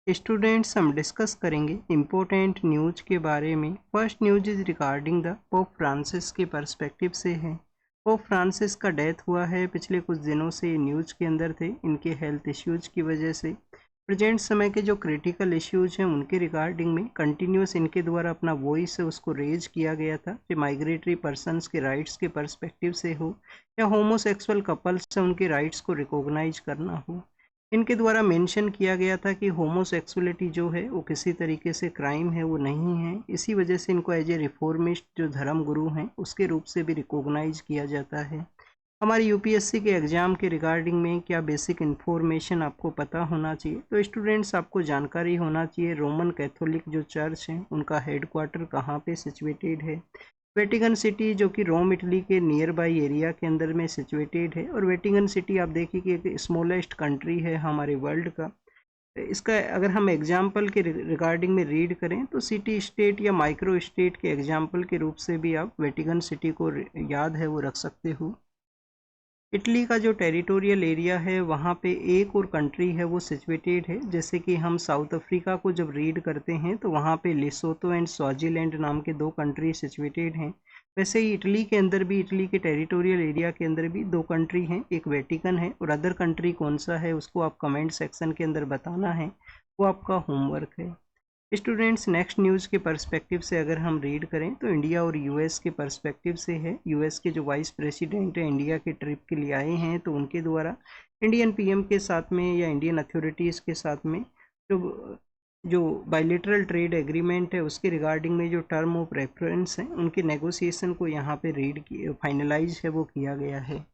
Students, हम discuss करेंगे important news के बारे में। First news is regarding the pope Francis के पर्सपेक्टिव से है। पोप फ्रांसिस का डेथ हुआ है, पिछले कुछ दिनों से न्यूज के अंदर थे इनके हेल्थ इश्यूज की वजह से। प्रेजेंट समय के जो क्रिटिकल इश्यूज हैं उनके रिगार्डिंग में कंटिन्यूस इनके द्वारा अपना वॉइस है उसको रेज किया गया था कि माइग्रेटरी पर्सनस के राइट्स के पर्सपेक्टिव से हो या होमोसेक्सुअल कपल्स से उनके राइट्स को रिकॉग्नाइज करना हो। इनके द्वारा मेंशन किया गया था कि होमोसेक्सुअलिटी जो है वो किसी तरीके से क्राइम है, वो नहीं है। इसी वजह से इनको एज ए रिफॉर्मिस्ट जो धर्म गुरु हैं उसके रूप से भी रिकॉग्नाइज किया जाता है। हमारे यूपीएससी के एग्ज़ाम के रिगार्डिंग में क्या बेसिक इन्फॉर्मेशन आपको पता होना चाहिए, तो स्टूडेंट्स आपको जानकारी होना चाहिए रोमन कैथोलिक जो चर्च है उनका हेडक्वार्टर कहाँ पे सिचुएटेड है। वेटिकन सिटी जो कि रोम इटली के नियर बाई एरिया के अंदर में सिचुएटेड है, और वेटिकन सिटी आप देखिए कि एक स्मॉलेस्ट कंट्री है हमारे वर्ल्ड का। इसका अगर हम एग्जाम्पल के रिगार्डिंग में रीड करें तो सिटी स्टेट या माइक्रो स्टेट के एग्जाम्पल के रूप से भी आप वेटिकन सिटी को याद है वो रख सकते हो। इटली का जो टेरिटोरियल एरिया है वहाँ पे एक और कंट्री है वो सिचुएटेड है, जैसे कि हम साउथ अफ्रीका को जब रीड करते हैं तो वहाँ पे लेसोतो एंड स्वाजीलैंड नाम के दो कंट्री सिचुएटेड हैं। वैसे ही इटली के अंदर भी, इटली के टेरिटोरियल एरिया के अंदर भी दो कंट्री हैं, एक वेटिकन है और अदर कंट्री कौन सा है उसको आप कमेंट सेक्शन के अंदर बताना है, वो आपका होमवर्क है। स्टूडेंट्स, नेक्स्ट न्यूज़ के पर्सपेक्टिव से अगर हम रीड करें तो इंडिया और यूएस के पर्सपेक्टिव से है। यूएस के जो वाइस प्रेसिडेंट है इंडिया के ट्रिप के लिए आए हैं, तो उनके द्वारा इंडियन पीएम के साथ में या इंडियन अथॉरिटीज़ के साथ में जो जो बायलेटरल ट्रेड एग्रीमेंट है उसके रिगार्डिंग में जो टर्म ऑफ रेफरेंस हैं उनके नेगोशिएशन को यहाँ पे रीड फाइनलाइज है वो किया गया है।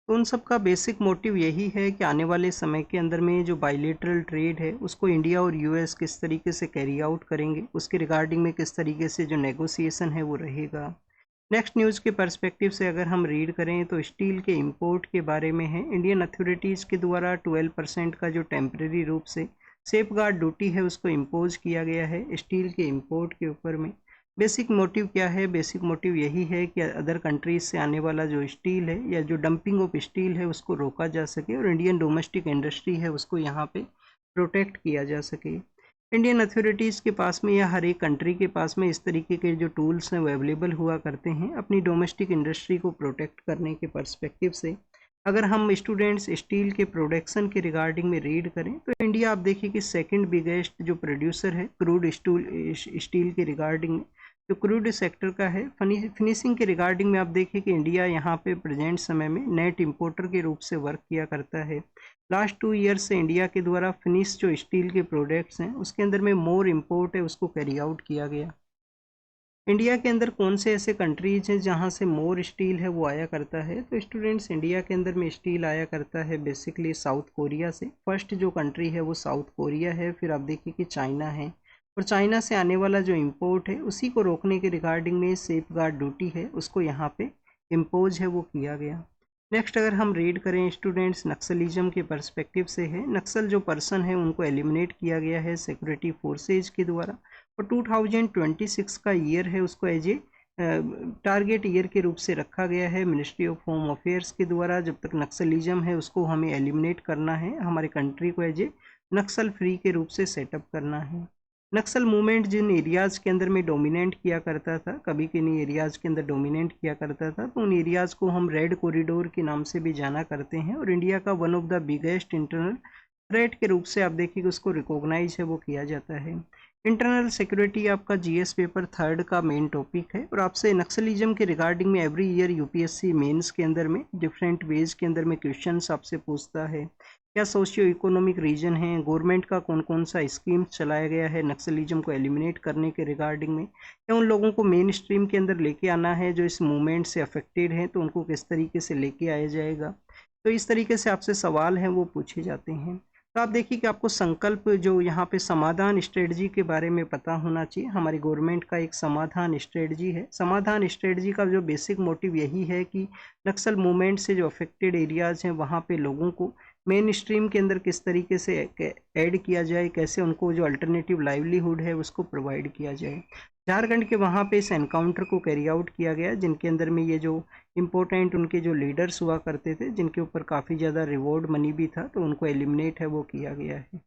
तो उन सब का बेसिक मोटिव यही है कि आने वाले समय के अंदर में जो बायलेटरल ट्रेड है उसको इंडिया और यूएस किस तरीके से कैरी आउट करेंगे, उसके रिगार्डिंग में किस तरीके से जो नेगोशिएशन है वो रहेगा। नेक्स्ट न्यूज़ के पर्सपेक्टिव से अगर हम रीड करें तो स्टील के इंपोर्ट के बारे में है। इंडियन अथॉरिटीज़ के द्वारा 12% का जो टेम्प्रेरी रूप से सेफ गार्ड ड्यूटी है उसको इम्पोज किया गया है स्टील के इंपोर्ट के ऊपर में। बेसिक मोटिव क्या है? बेसिक मोटिव यही है कि अदर कंट्रीज से आने वाला जो स्टील है या जो डंपिंग ऑफ स्टील है उसको रोका जा सके और इंडियन डोमेस्टिक इंडस्ट्री है उसको यहाँ पे प्रोटेक्ट किया जा सके। इंडियन अथॉरिटीज़ के पास में या हर एक कंट्री के पास में इस तरीके के जो टूल्स हैं वो अवेलेबल हुआ करते हैं अपनी डोमेस्टिक इंडस्ट्री को प्रोटेक्ट करने के पर्सपेक्टिव से। अगर हम स्टूडेंट्स स्टील के प्रोडक्शन के रिगार्डिंग में रीड करें तो इंडिया आप देखिए कि सेकंड बिगेस्ट जो प्रोड्यूसर है क्रूड स्टील के रिगार्डिंग में, जो क्रूड सेक्टर का है। फिनिशिंग के रिगार्डिंग में आप देखिए कि इंडिया यहाँ पे प्रेजेंट समय में नेट इंपोर्टर के रूप से वर्क किया करता है। लास्ट 2 ईयर्स से इंडिया के द्वारा फिनिश जो स्टील के प्रोडक्ट्स हैं उसके अंदर में मोर इम्पोर्ट है उसको कैरी आउट किया गया। इंडिया के अंदर कौन से ऐसे कंट्रीज हैं जहाँ से मोर स्टील है वो आया करता है, तो स्टूडेंट्स इंडिया के अंदर में स्टील आया करता है बेसिकली साउथ कोरिया से। फर्स्ट जो कंट्री है वो साउथ कोरिया है, फिर आप देखिए कि चाइना है। और चाइना से आने वाला जो इम्पोर्ट है उसी को रोकने के रिगार्डिंग में सेफ गार्ड ड्यूटी है उसको यहाँ पे इम्पोज है वो किया गया। नेक्स्ट अगर हम रीड करें स्टूडेंट्स नक्सलिज्म के पर्सपेक्टिव से है। नक्सल जो पर्सन है उनको एलिमिनेट किया गया है सिक्योरिटी फोर्सेज के द्वारा, और 2026 का ईयर है उसको एज ए टारगेट ईयर के रूप से रखा गया है मिनिस्ट्री ऑफ होम अफेयर्स के द्वारा। जब तक नक्सलिज्म है उसको हमें एलिमिनेट करना है, हमारे कंट्री को एज ए नक्सल फ्री के रूप से सेटअप करना है। नक्सल मूवमेंट जिन एरियाज़ के अंदर में डोमिनेट किया करता था, कभी किन्हीं एरियाज़ के अंदर डोमिनेट किया करता था, तो उन एरियाज़ को हम रेड कॉरिडोर के नाम से भी जाना करते हैं, और इंडिया का one of the biggest internal threat के रूप से आप देखिए कि उसको रिकॉग्नाइज है वो किया जाता है। इंटरनल सिक्योरिटी आपका जीएस पेपर 3rd का मेन टॉपिक है, और आपसे नक्सलिज्म के रिगार्डिंग में एवरी ईयर यूपीएससी मेंस के अंदर में डिफरेंट वेज के अंदर में क्वेश्चंस आपसे पूछता है। क्या सोशियो इकोनॉमिक रीजन है, गवर्नमेंट का कौन कौन सा स्कीम चलाया गया है नक्सलिज्म को एलिमिनेट करने के रिगार्डिंग में, या उन लोगों को मेन स्ट्रीम के अंदर लेके आना है जो इस मूवमेंट से अफेक्टेड हैं, तो उनको किस तरीके से लेके आया जाएगा। तो इस तरीके से आपसे सवाल हैं वो पूछे जाते हैं। तो आप देखिए कि आपको संकल्प जो यहाँ पे समाधान स्ट्रेटजी के बारे में पता होना चाहिए। हमारी गवर्नमेंट का एक समाधान स्ट्रेटजी है। समाधान स्ट्रेटजी का जो बेसिक मोटिव यही है कि नक्सल मूवमेंट से जो अफेक्टेड एरियाज़ हैं वहाँ पे लोगों को मेन स्ट्रीम के अंदर किस तरीके से ऐड किया जाए, कैसे उनको जो अल्टरनेटिव लाइवलीहुड है उसको प्रोवाइड किया जाए। झारखंड के वहाँ पे इस एनकाउंटर को कैरी आउट किया गया, जिनके अंदर में ये जो इम्पोर्टेंट उनके जो लीडर्स हुआ करते थे जिनके ऊपर काफ़ी ज़्यादा रिवॉर्ड मनी भी था, तो उनको एलिमिनेट है वो किया गया है।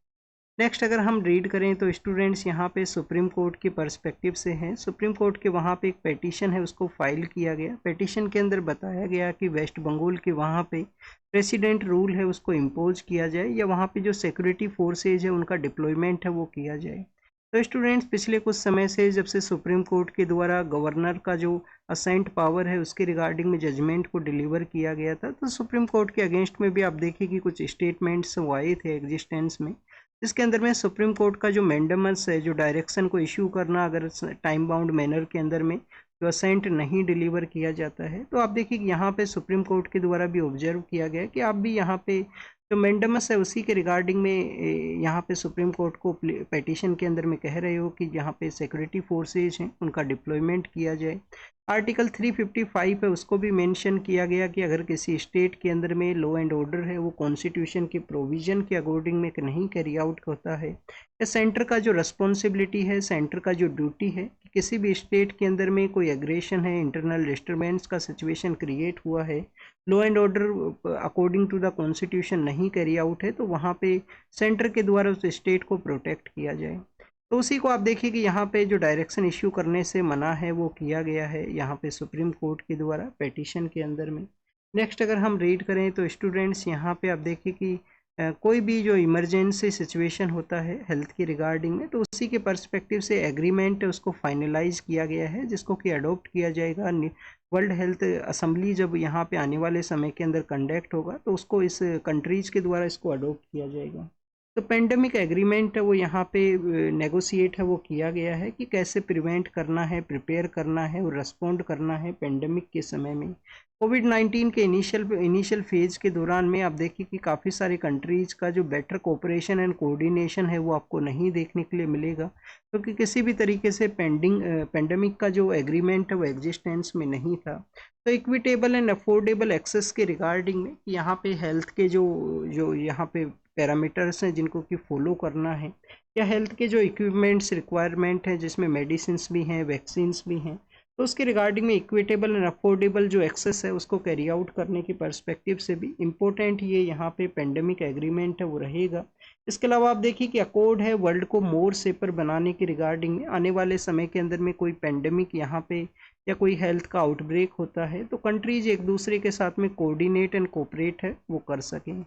नेक्स्ट अगर हम रीड करें तो स्टूडेंट्स यहाँ पे सुप्रीम कोर्ट के पर्सपेक्टिव से हैं। सुप्रीम कोर्ट के वहाँ पे एक पेटिशन है, उसको फाइल किया गया। पेटिशन के अंदर बताया गया कि वेस्ट बंगाल के वहाँ पे प्रेसिडेंट रूल है उसको इम्पोज किया जाए, या वहाँ पे जो सिक्योरिटी फोर्सेज है उनका डिप्लॉयमेंट है वो किया जाए। तो स्टूडेंट्स पिछले कुछ समय से जब से सुप्रीम कोर्ट के द्वारा गवर्नर का जो असेंट पावर है उसके रिगार्डिंग में जजमेंट को डिलीवर किया गया था, तो सुप्रीम कोर्ट के अगेंस्ट में भी आप देखिए कि कुछ स्टेटमेंट्स वो आए थे एग्जिस्टेंस में, इसके अंदर में सुप्रीम कोर्ट का जो मैंडेमस है, जो डायरेक्शन को इश्यू करना, अगर टाइम बाउंड मैनर के अंदर में जो असेंट नहीं डिलीवर किया जाता है, तो आप देखिए कि यहाँ पे सुप्रीम कोर्ट के द्वारा भी ऑब्जर्व किया गया कि आप भी यहाँ पे जो मैंडेमस है उसी के रिगार्डिंग में यहाँ पे सुप्रीम कोर्ट को पेटिशन के अंदर में कह रहे हो कि यहाँ पे सिक्योरिटी फोर्सेज हैं उनका डिप्लॉयमेंट किया जाए। आर्टिकल 355 है उसको भी मेंशन किया गया कि अगर किसी स्टेट के अंदर में लॉ एंड ऑर्डर है वो कॉन्स्टिट्यूशन के प्रोविजन के अकॉर्डिंग में नहीं कैरी आउट होता है, या सेंटर का जो रिस्पॉन्सिबिलिटी है, सेंटर का जो ड्यूटी है कि किसी भी स्टेट के अंदर में कोई एग्रेशन है, इंटरनल डिस्टर्बेंस का सिचुएशन क्रिएट हुआ है, law and order according to the constitution नहीं कैरी आउट है, तो वहाँ पे सेंटर के द्वारा उस स्टेट को प्रोटेक्ट किया जाए। तो उसी को आप देखिए कि यहाँ पे जो डायरेक्शन इश्यू करने से मना है वो किया गया है यहाँ पे सुप्रीम कोर्ट के द्वारा पेटिशन के अंदर में। नेक्स्ट अगर हम रीड करें तो स्टूडेंट्स यहाँ पे आप देखिए कि कोई भी जो इमरजेंसी सिचुएशन होता है हेल्थ की रिगार्डिंग में, तो उसी के पर्सपेक्टिव से एग्रीमेंट उसको फाइनलाइज किया गया है, जिसको कि अडोप्ट किया जाएगा। वर्ल्ड हेल्थ असेंबली जब यहाँ पे आने वाले समय के अंदर कंडक्ट होगा तो उसको इस कंट्रीज के द्वारा इसको अडोप्ट किया जाएगा। तो पेंडेमिक एग्रीमेंट है वो यहाँ पे नेगोशिएट है वो किया गया है कि कैसे प्रिवेंट करना है, प्रिपेयर करना है और रिस्पॉन्ड करना है पेंडेमिक के समय में। कोविड-19 के इनिशियल फेज के दौरान में आप देखिए कि काफ़ी सारे कंट्रीज़ का जो बेटर कोऑपरेशन एंड कोऑर्डिनेशन है वो आपको नहीं देखने के लिए मिलेगा, क्योंकि किसी भी तरीके से पेंडेमिक का जो एग्रीमेंट है वो एग्जिस्टेंस में नहीं था। तो इक्विटेबल एंड अफोर्डेबल एक्सेस के रिगार्डिंग में यहाँ पे हेल्थ के जो जो यहाँ पे पैरामीटर्स हैं जिनको कि फॉलो करना है, या हेल्थ के जो इक्विपमेंट्स रिक्वायरमेंट है जिसमें मेडिसिन्स भी हैं, वैक्सीन्स भी हैं, तो उसके रिगार्डिंग में इक्विटेबल एंड अफोर्डेबल जो एक्सेस है उसको कैरी आउट करने की पर्सपेक्टिव से भी इम्पोर्टेंट ये यहाँ पे पेंडेमिक एग्रीमेंट है वो रहेगा। इसके अलावा आप देखिए कि अकॉर्ड है वर्ल्ड को मोर सेफर बनाने की रिगार्डिंग में, आने वाले समय के अंदर में कोई पेंडेमिक यहाँ पे या कोई हेल्थ का आउटब्रेक होता है तो कंट्रीज एक दूसरे के साथ में कोऑर्डिनेट एंड कोऑपरेट है वो कर सकें।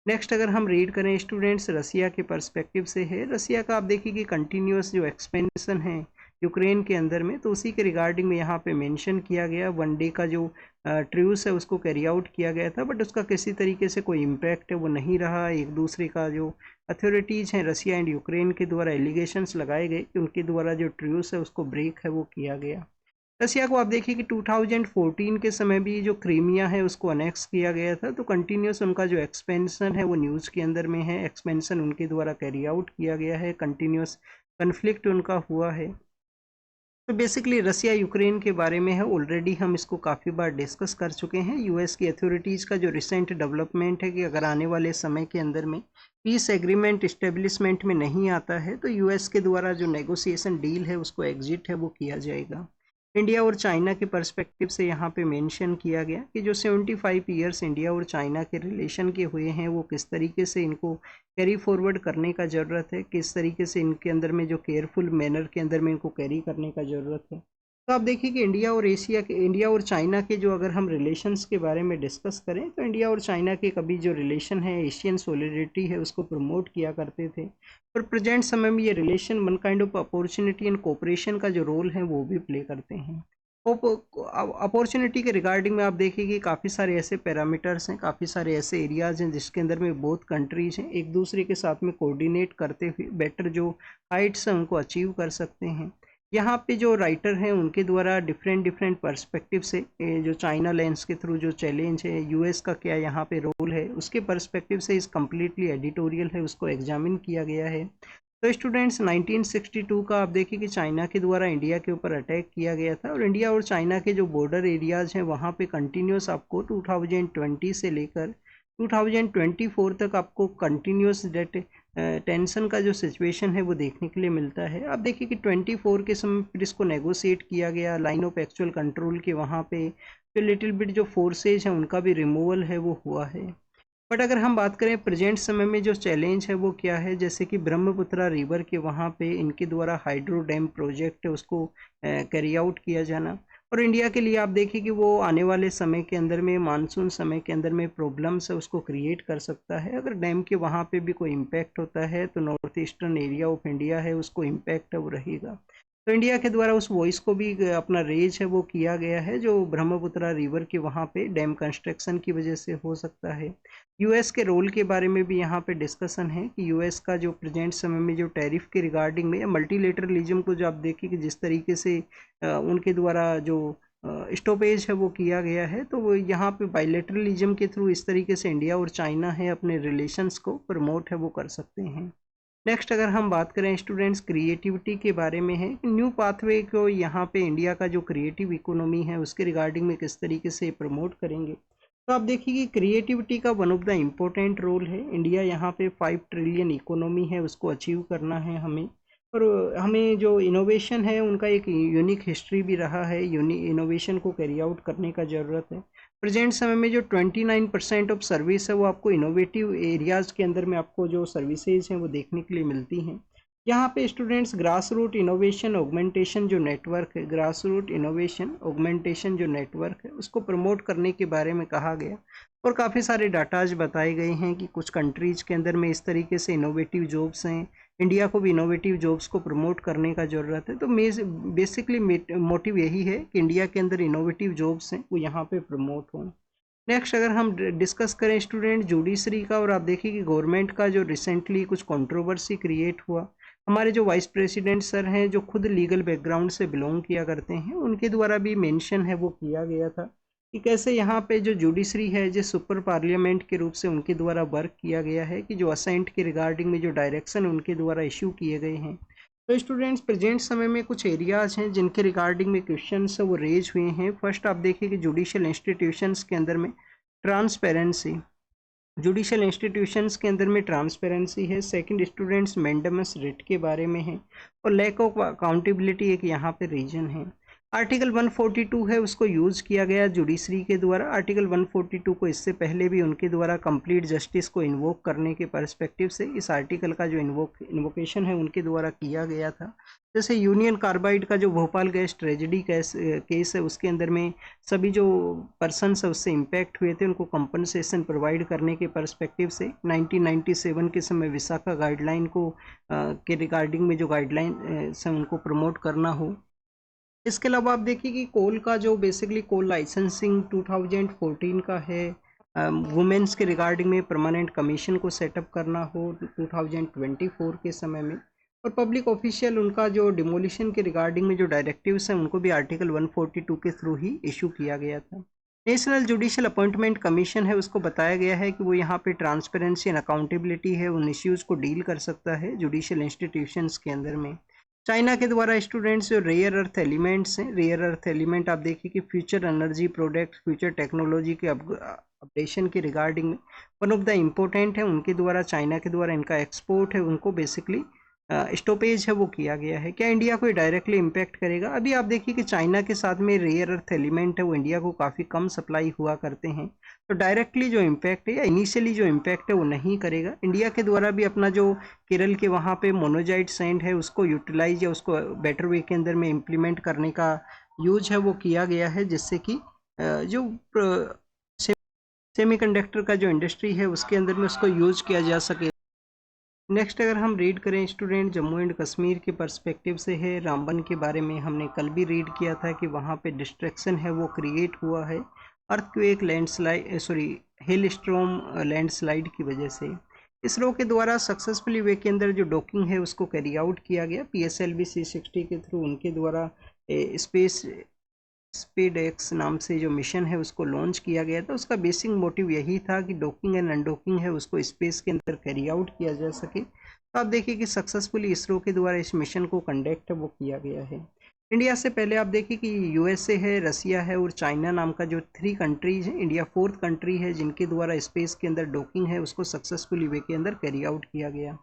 नेक्स्ट अगर हम रीड करें स्टूडेंट्स रसिया के पर्सपेक्टिव से है, रसिया का आप देखिए कि कंटिन्यूस जो एक्सपेंशन है यूक्रेन के अंदर में, तो उसी के रिगार्डिंग में यहाँ पे मेंशन किया गया। वन डे का जो ट्रूस है उसको कैरी आउट किया गया था, बट उसका किसी तरीके से कोई इम्पैक्ट है वो नहीं रहा। एक दूसरे का जो अथॉरिटीज़ हैं रसिया एंड यूक्रेन के द्वारा एलिगेशंस लगाए गए कि उनके द्वारा जो ट्रूस है उसको ब्रेक है वो किया गया। रसिया को आप देखिए कि 2014 के समय भी जो क्रीमिया है उसको अनेक्स किया गया था, तो कंटिन्यूस उनका जो एक्सपेंशन है वो न्यूज़ के अंदर में है, एक्सपेंशन उनके द्वारा कैरी आउट किया गया है, कंटिन्यूस कन्फ्लिक्ट उनका हुआ है। तो बेसिकली रसिया यूक्रेन के बारे में है, ऑलरेडी हम इसको काफ़ी बार डिस्कस कर चुके हैं। यूएस की अथॉरिटीज़ का जो रिसेंट डेवलपमेंट है कि अगर आने वाले समय के अंदर में पीस एग्रीमेंट इस्टेब्लिशमेंट में नहीं आता है तो यूएस के द्वारा जो नेगोशिएशन डील है उसको एग्जिट है वो किया जाएगा। इंडिया और चाइना के पर्सपेक्टिव से यहाँ पे मेंशन किया गया कि जो 75 ईयर्स इंडिया और चाइना के रिलेशन के हुए हैं वो किस तरीके से इनको कैरी फॉरवर्ड करने का ज़रूरत है, किस तरीके से इनके अंदर में जो केयरफुल मैनर के अंदर में इनको कैरी करने का ज़रूरत है। तो आप देखिए कि इंडिया और चाइना के जो अगर हम रिलेशंस के बारे में डिस्कस करें तो इंडिया और चाइना के कभी जो रिलेशन है एशियन सॉलिडरिटी है उसको प्रमोट किया करते थे, पर प्रेजेंट समय में ये relation one kind of opportunity and cooperation का जो रोल है वो भी प्ले करते हैं। अपॉर्चुनिटी के रिगार्डिंग में आप देखिए कि काफ़ी सारे ऐसे पैरामीटर्स हैं, काफ़ी सारे ऐसे एरियाज़ हैं जिसके अंदर में बहुत कंट्रीज हैं एक दूसरे के साथ में कोऑर्डिनेट करते हुए बेटर जो हाइट्स हैं उनको अचीव कर सकते हैं। यहाँ पे जो राइटर हैं उनके द्वारा डिफरेंट पर्सपेक्टिव से जो चाइना लेंस के थ्रू जो चैलेंज है, यूएस का क्या यहाँ पे रोल है, उसके पर्सपेक्टिव से इस कम्प्लीटली एडिटोरियल है उसको एग्जामिन किया गया है। तो स्टूडेंट्स 1962 का आप देखिए कि चाइना के द्वारा इंडिया के ऊपर अटैक किया गया था, और इंडिया और चाइना के जो बॉर्डर एरियाज़ हैं वहाँ पे कंटिन्यूस आपको 2020 से लेकर 2024 तक आपको कंटिन्यूस डेट टेंशन का जो सिचुएशन है वो देखने के लिए मिलता है। आप देखिए कि 24 के समय फिर इसको नेगोशिएट किया गया, लाइन ऑफ एक्चुअल कंट्रोल के वहाँ पे जो लिटिल बिट जो फोर्सेज हैं उनका भी रिमूवल है वो हुआ है। बट अगर हम बात करें प्रेजेंट समय में जो चैलेंज है वो क्या है, जैसे कि ब्रह्मपुत्रा रिवर के वहाँ पे इनके द्वारा हाइड्रो डैम प्रोजेक्ट है उसको कैरी आउट किया जाना, और इंडिया के लिए आप देखिए कि वो आने वाले समय के अंदर में मानसून समय के अंदर में प्रॉब्लम्स है उसको क्रिएट कर सकता है। अगर डैम के वहाँ पे भी कोई इम्पैक्ट होता है तो north eastern area of India है उसको इम्पैक्ट है वो रहेगा। तो इंडिया के द्वारा उस वॉइस को भी अपना रेज है वो किया गया है जो ब्रह्मपुत्रा रिवर के वहाँ पे डैम कंस्ट्रक्शन की वजह से हो सकता है। यूएस के रोल के बारे में भी यहाँ पे डिस्कशन है कि यूएस का जो प्रेजेंट समय में जो टैरिफ के रिगार्डिंग में या मल्टीलेटरलिज्म को जो आप देखिए कि जिस तरीके से उनके द्वारा जो स्टॉपेज है वो किया गया है, तो वो यहाँ पे बाइलेटरलिज्म के थ्रू इस तरीके से इंडिया और चाइना है अपने रिलेशंस को प्रमोट है वो कर सकते हैं। नेक्स्ट अगर हम बात करें स्टूडेंट्स क्रिएटिविटी के बारे में है, न्यू पाथवे को यहाँ पे इंडिया का जो क्रिएटिव इकोनॉमी है उसके रिगार्डिंग में किस तरीके से प्रमोट करेंगे। तो आप देखिए कि क्रिएटिविटी का one of the important role है। इंडिया यहाँ पे 5 ट्रिलियन इकोनॉमी है उसको अचीव करना है हमें, और हमें जो इनोवेशन है उनका एक यूनिक हिस्ट्री भी रहा है, इनोवेशन को कैरी आउट करने का ज़रूरत है। प्रेजेंट समय में जो 29% ऑफ सर्विस है वो आपको इनोवेटिव एरियाज़ के अंदर में आपको जो सर्विसेज हैं वो देखने के लिए मिलती हैं। यहाँ पे students grass root innovation augmentation जो नेटवर्क है, ग्रास रूट इनोवेशन ऑगमेंटेशन जो नेटवर्क है उसको प्रमोट करने के बारे में कहा गया, और काफ़ी सारे डाटाज बताए गए हैं कि कुछ कंट्रीज़ के अंदर में इस तरीके से इनोवेटिव जॉब्स हैं। इंडिया को भी इनोवेटिव जॉब्स को प्रमोट करने का ज़रूरत है। तो बेसिकली मोटिव यही है कि इंडिया के अंदर इनोवेटिव जॉब्स हैं वो यहाँ पे प्रमोट हों। नेक्स्ट अगर हम डिस्कस करें स्टूडेंट जुडिशरी का, और आप देखिए कि गवर्नमेंट का जो रिसेंटली कुछ कंट्रोवर्सी क्रिएट हुआ, हमारे जो वाइस प्रेसिडेंट सर हैं जो खुद लीगल बैकग्राउंड से बिलोंग किया करते हैं उनके द्वारा भी मेंशन है वो किया गया था कि कैसे यहाँ पे जो जुडिशरी है जो सुपर पार्लियामेंट के रूप से उनके द्वारा वर्क किया गया है, कि जो असेंट के रिगार्डिंग में जो डायरेक्शन उनके द्वारा इशू किए गए हैं। तो स्टूडेंट्स प्रेजेंट समय में कुछ एरियाज हैं जिनके रिगार्डिंग में क्वेश्चंस वो रेज हुए हैं। फर्स्ट आप देखिए कि जुडिशियल इंस्टीट्यूशंस के अंदर में ट्रांसपेरेंसी, जुडिशियल इंस्टीट्यूशंस के अंदर में ट्रांसपेरेंसी है। सेकंड स्टूडेंट्स मैंडेमस रिट के बारे में है, और लैक ऑफ अकाउंटेबिलिटी एक यहाँ पे रीजन है। आर्टिकल 142 है उसको यूज़ किया गया जुडिशरी के द्वारा। आर्टिकल 142 को इससे पहले भी उनके द्वारा कंप्लीट जस्टिस को इन्वोक करने के पर्सपेक्टिव से इस आर्टिकल का जो इन्वोकेशन है उनके द्वारा किया गया था। जैसे यूनियन कार्बाइड का जो भोपाल गैस ट्रेजेडी केस है उसके अंदर में सभी जो पर्सनस है उससे इम्पैक्ट हुए थे उनको कंपनसेशन प्रोवाइड करने के पर्सपेक्टिव से 1997 के समय विशाखा गाइडलाइन को के रिगार्डिंग में जो गाइडलाइन से उनको प्रमोट करना हो। इसके अलावा आप देखिए कि कोल का जो बेसिकली कोल लाइसेंसिंग 2014 का है, वुमेन्स के रिगार्डिंग में परमानेंट कमीशन को सेटअप करना हो 2024 के समय में, और पब्लिक ऑफिशियल उनका जो डिमोलिशन के रिगार्डिंग में जो डायरेक्टिव्स हैं उनको भी आर्टिकल 142 के थ्रू ही इशू किया गया था। नेशनल जुडिशियल अपॉइंटमेंट कमीशन है उसको बताया गया है कि वो यहाँ पे ट्रांसपेरेंसी एंड अकाउंटेबिलिटी है उन इश्यूज़ को डील कर सकता है जुडिशियल इंस्टीट्यूशंस के अंदर में। चाइना के द्वारा स्टूडेंट्स जो रेयर अर्थ एलिमेंट्स हैं, रेयर अर्थ एलिमेंट आप देखिए कि future energy product future technology के अपडेशन के रिगार्डिंग में वन ऑफ द इम्पोर्टेंट है उनके द्वारा, चाइना के द्वारा इनका एक्सपोर्ट है उनको बेसिकली स्टॉपेज है वो किया गया है। क्या इंडिया को डायरेक्टली इम्पैक्ट करेगा? अभी आप देखिए कि चाइना के साथ में रेयर अर्थ एलिमेंट है वो इंडिया को काफ़ी कम सप्लाई हुआ करते हैं, तो डायरेक्टली जो इम्पैक्ट है या इनिशियली जो इम्पैक्ट है वो नहीं करेगा। इंडिया के द्वारा भी अपना जो केरल के वहाँ पे मोनोजाइट सैंड है उसको यूटिलाइज या उसको बेटर वे के अंदर में इम्प्लीमेंट करने का यूज है वो किया गया है, जिससे कि जो सेमीकंडक्टर का जो इंडस्ट्री है उसके अंदर में उसको यूज किया जा सके। नेक्स्ट अगर हम रीड करें स्टूडेंट जम्मू एंड कश्मीर के पर्सपेक्टिव से है, रामबन के बारे में हमने कल भी रीड किया था कि वहाँ पे डिस्ट्रैक्शन है वो क्रिएट हुआ है अर्थक्वेक लैंडस्लाइड हिल स्ट्रॉम लैंडस्लाइड की वजह से। इसरो के द्वारा सक्सेसफुली वे के अंदर जो डॉकिंग है उसको कैरी आउट किया गया PSLV C60 के थ्रू, उनके द्वारा स्पेडएक्स नाम से जो मिशन है उसको लॉन्च किया गया था। उसका बेसिक मोटिव यही था कि डॉकिंग एंड अनडॉकिंग है उसको स्पेस के अंदर कैरी आउट किया जा सके। तो आप देखिए कि सक्सेसफुली इसरो के द्वारा इस मिशन को कंडक्ट वो किया गया है। इंडिया से पहले आप देखिए कि USA है, रसिया है और चाइना नाम का जो 3 कंट्रीज हैं, इंडिया 4th कंट्री है जिनके द्वारा स्पेस के अंदर डॉकिंग है उसको सक्सेसफुली वे के अंदर कैरी आउट किया गया।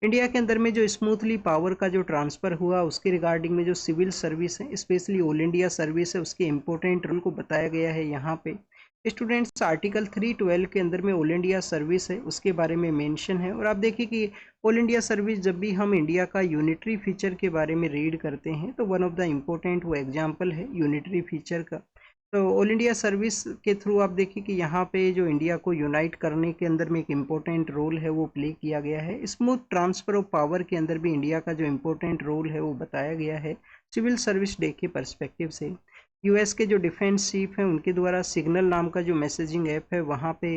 इंडिया के अंदर में जो स्मूथली पावर का जो ट्रांसफ़र हुआ उसके रिगार्डिंग में जो सिविल सर्विस है, स्पेशली ऑल इंडिया सर्विस है, उसके इम्पोर्टेंट रोल को बताया गया है यहाँ पे। स्टूडेंट्स आर्टिकल 312 के अंदर में ऑल इंडिया सर्विस है उसके बारे में मेंशन है। और आप देखिए कि ऑल इंडिया सर्विस जब भी हम इंडिया का यूनिटरी फीचर के बारे में रीड करते हैं तो वन ऑफ द इम्पोर्टेंट वो एग्जांपल है यूनिटरी फीचर का। तो ऑल इंडिया सर्विस के थ्रू आप देखिए कि यहाँ पे जो इंडिया को यूनाइट करने के अंदर में एक इम्पोर्टेंट रोल है वो प्ले किया गया है। स्मूथ ट्रांसफ़र ऑफ पावर के अंदर भी इंडिया का जो इम्पोर्टेंट रोल है वो बताया गया है सिविल सर्विस डे के पर्सपेक्टिव से। यूएस के जो डिफेंस चीफ हैं उनके द्वारा सिग्नल नाम का जो मैसेजिंग ऐप है वहाँ पे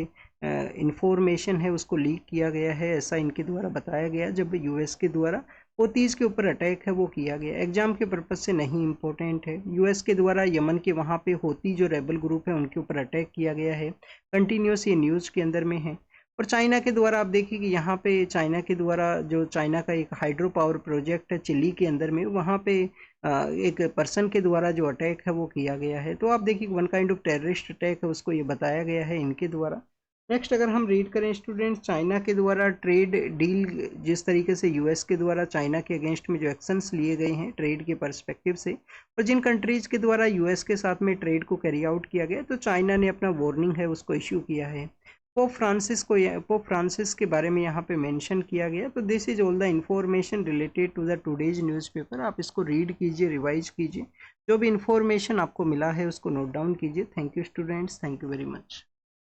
इंफॉर्मेशन है उसको लीक किया गया है, ऐसा इनके द्वारा बताया गया जब यूएस के द्वारा होतीज़ के ऊपर अटैक है वो किया गया। एग्जाम के पर्पज़ से नहीं इम्पोर्टेंट है। यूएस के द्वारा यमन के वहाँ पे होती जो रेबल ग्रुप है उनके ऊपर अटैक किया गया है, कंटिन्यूस ये न्यूज़ के अंदर में है। और चाइना के द्वारा आप देखिए कि यहाँ पे चाइना के द्वारा जो चाइना का एक हाइड्रो पावर प्रोजेक्ट है चिली के अंदर में, वहाँ पे एक पर्सन के द्वारा जो अटैक है वो किया गया है। तो आप देखिए one kind of terrorist attack है उसको ये बताया गया है इनके द्वारा। नेक्स्ट अगर हम रीड करें स्टूडेंट्स, चाइना के द्वारा ट्रेड डील जिस तरीके से यूएस के द्वारा चाइना के अगेंस्ट में जो एक्शंस लिए गए हैं ट्रेड के पर्सपेक्टिव से, और जिन कंट्रीज़ के द्वारा यूएस के साथ में ट्रेड को कैरी आउट किया गया, तो चाइना ने अपना वार्निंग है उसको इशू किया है। पोप फ्रांसिस के बारे में यहाँ पे मेंशन किया गया। तो this is all the information related to the today's newspaper. आप इसको रीड कीजिए, रिवाइज कीजिए, जो भी इंफॉर्मेशन आपको मिला है उसको नोट डाउन कीजिए। Thank you students, thank you very much.